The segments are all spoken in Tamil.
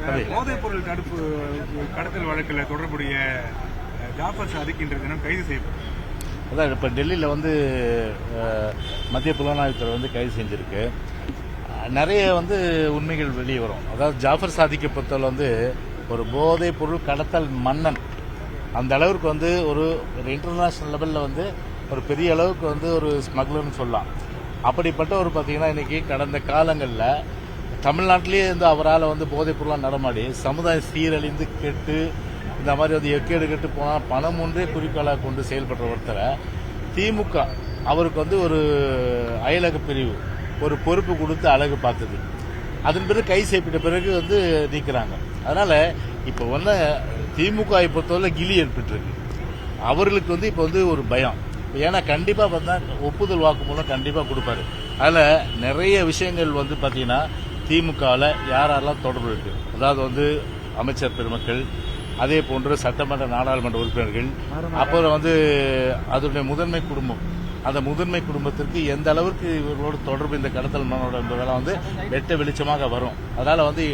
போதைப் பொருள் தடுப்பு கடத்தல் வழக்கில் தொடர்புடைய ஜாஃபர் சாதிக்கின்ற தினம் கைது செய்யப்படும். அதான் இப்போ டெல்லியில் வந்து மத்திய புலனாய்வுத்துறை வந்து கைது செஞ்சிருக்கு. நிறைய வந்து உண்மைகள் வெளியே வரும். அதாவது ஜாஃபர் சாதிக்கை பொறுத்தவரை வந்து ஒரு போதைப் பொருள் கடத்தல் மன்னன், அந்த அளவுக்கு வந்து ஒரு இன்டர்நேஷனல் லெவலில் வந்து ஒரு பெரிய அளவுக்கு வந்து ஒரு ஸ்மக்லர்னு சொல்லலாம். அப்படிப்பட்ட ஒரு பார்த்தீங்கன்னா இன்னைக்கு கடந்த காலங்களில் தமிழ்நாட்டிலேயே வந்து அவரால் வந்து போதைப் பொருளாக நடமாடி சமுதாயம் சீரழிந்து கெட்டு இந்த மாதிரி வந்து எக்கேடு கெட்டு போனால் பணம் ஒன்றே குறிக்கோளாக கொண்டு செயல்படுற ஒருத்தரை திமுக அவருக்கு வந்து ஒரு அயலக பிரிவு ஒரு பொறுப்பு கொடுத்து அழகு பார்த்தது. அதன் பிறகு கை செய்யப்பட்ட பிறகு வந்து நீக்கிறாங்க. அதனால இப்போ வந்து திமுக பொறுத்தவரை கிலி ஏற்பட்டுருக்கு. அவர்களுக்கு வந்து இப்போ வந்து ஒரு பயம். ஏன்னா கண்டிப்பாக பார்த்தா ஒப்புதல் வாக்குமூலம் கண்டிப்பாக கொடுப்பாரு. அதில் நிறைய விஷயங்கள் வந்து பார்த்தீங்கன்னா திமுகவில் யாரெல்லாம் தொடர்பு இருக்கு, அதாவது வந்து அமைச்சர் பெருமக்கள், அதே போன்று சட்டமன்ற நாடாளுமன்ற உறுப்பினர்கள், அப்புறம் வந்து அதனுடைய முதன்மை குடும்பம், அந்த முதன்மை குடும்பத்திற்கு எந்த அளவுக்கு இவர்களோட தொடர்பு இந்த கடத்தல் மன்னோட என்பதெல்லாம் வந்து வெட்ட வெளிச்சமாக வரும். அதனால வந்து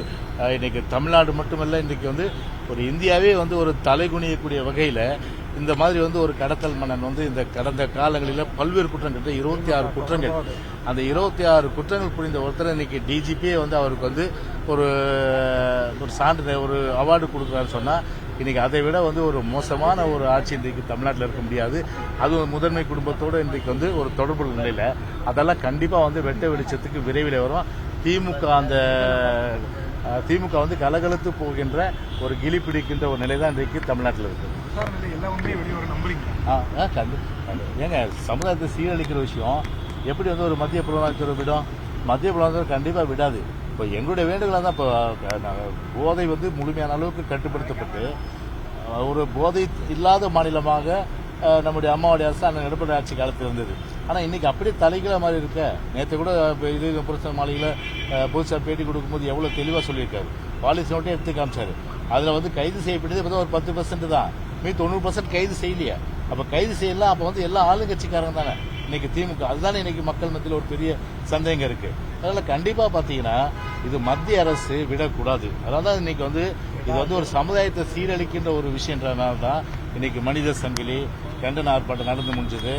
இன்னைக்கு தமிழ்நாடு மட்டுமல்ல, இன்னைக்கு வந்து ஒரு இந்தியாவே வந்து ஒரு தலைகுனியக்கூடிய வகையில் இந்த மாதிரி வந்து ஒரு கடத்தல் மன்னன் வந்து இந்த கடந்த காலங்களில் பல்வேறு குற்றங்கள் 26 குற்றங்கள், அந்த 26 குற்றங்கள் புரிந்த ஒருத்தர் இன்னைக்கு டிஜிபியே வந்து அவருக்கு வந்து ஒரு சான்று ஒரு அவார்டு கொடுக்குறாருன்னு சொன்னா இன்னைக்கு அதை விட வந்து ஒரு மோசமான ஒரு ஆட்சி இன்றைக்கு தமிழ்நாட்டில் இருக்க முடியாது. அதுவும் முதன்மை குடும்பத்தோடு இன்றைக்கு வந்து ஒரு தொடர்பு நிலையில அதெல்லாம் கண்டிப்பா வந்து வெட்ட வெளிச்சத்துக்கு விரைவில் வரும். திமுக வந்து கலகலத்து போகின்ற ஒரு கிளி பிடிக்கின்ற ஒரு நிலை தான் இன்றைக்கு தமிழ்நாட்டில் இருக்கு. ஏங்க சமுதாயத்தை சீரழிக்கிற விஷயம் எப்படி வந்து ஒரு மத்திய புலனாய்வுத்துறை விடும்? மத்திய புலனாய்வுத்துறை கண்டிப்பா விடாது. இப்போ எங்களுடைய வேண்டுகோளாக தான் இப்போ போதை வந்து முழுமையான அளவுக்கு கட்டுப்படுத்தப்பட்டு ஒரு போதை இல்லாத மாநிலமாக நம்முடைய அம்மாவுடைய அரசு அந்த எடப்பாடி ஆட்சி காலத்தில் இருந்தது. ஆனால் இன்னைக்கு அப்படியே தலைகீழ மாதிரி இருக்க. நேற்று கூட இது புரட்சி மாளிகையில் பொதுச்சார் பேட்டி கொடுக்கும்போது எவ்வளோ தெளிவாக சொல்லியிருக்காரு. பாலிசி நோட்டே எடுத்து காமிச்சாரு. அதில் வந்து கைது செய்யப்பட்டது இப்போ ஒரு 10% தான், மீது 90% கைது செய்யலையே. அப்போ கைது செய்யலாம், அப்போ வந்து எல்லா ஆளுங்கட்சிக்காரங்க தானே இன்னைக்கு திமுக. அதுதானே இன்னைக்கு மக்கள் மத்தியில் ஒரு பெரிய சந்தேகம் இருக்கு. அதனால கண்டிப்பா பாத்தீங்கன்னா இது மத்திய அரசு விடக்கூடாது. அதான் இன்னைக்கு வந்து இது வந்து ஒரு சமுதாயத்தை சீரழிக்கின்ற ஒரு விஷயம்ன்றதுனால தான் இன்னைக்கு மனித சங்கிலி கண்டன ஆர்ப்பாட்டம் நடந்து முடிஞ்சது,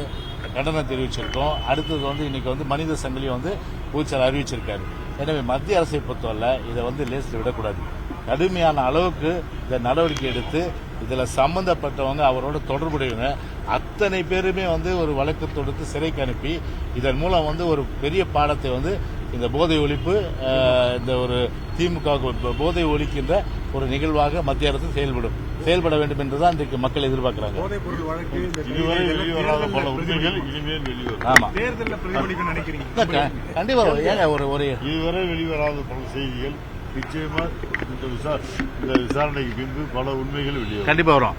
கண்டனம் தெரிவிச்சிருக்கோம். அடுத்தது வந்து இன்னைக்கு வந்து மனித சங்கிலி வந்து பூச்சல் அறிவிச்சிருக்காரு. எனவே மத்திய அரசை பொறுத்தவரை இதை வந்து லேசில் விடக்கூடாது. கடுமையான அளவுக்கு இந்த நடவடிக்கை எடுத்து இதில் சம்பந்தப்பட்டவங்க அவரோட தொடர்புடையவங்க அத்தனை பேருமே வந்து ஒரு வழக்கு தொடுத்து சிறைக்கு அனுப்பி இதன் மூலம் வந்து ஒரு பெரிய பாடத்தை வந்து இந்த போதை ஒழிப்பு இந்த ஒரு திமுக போதை ஒழிக்கின்ற ஒரு நிகழ்வாக மத்திய அரசு செயல்பட வேண்டும் என்றுதான் இன்றைக்கு மக்கள் எதிர்பார்க்கிறாங்க. ஆமா கண்டிப்பா ஏங்க ஒரு இதுவரை வெளிவராத பல செய்திகள் நிச்சயமா இந்த விசாரணைக்கு பின்பு பல உண்மைகள் வெளியே கண்டிப்பா வரும்.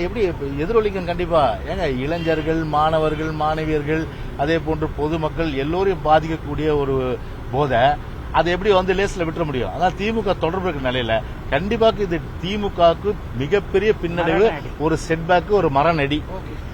எப்படி எதிரொலிக்கும்? கண்டிப்பா ஏங்க இளைஞர்கள், மாணவர்கள், மாணவியர்கள், அதே போன்று பொதுமக்கள் எல்லோரையும் பாதிக்கக்கூடிய ஒரு போதை அதை எப்படி வந்து லேஸ்ல விட்டுற முடியும்? அதான் திமுக தொடர்பு இருக்கிற நிலையில கண்டிப்பாக இது திமுகவுக்கு மிகப்பெரிய பின்னடைவு, ஒரு செட்பேக், ஒரு மரநடி.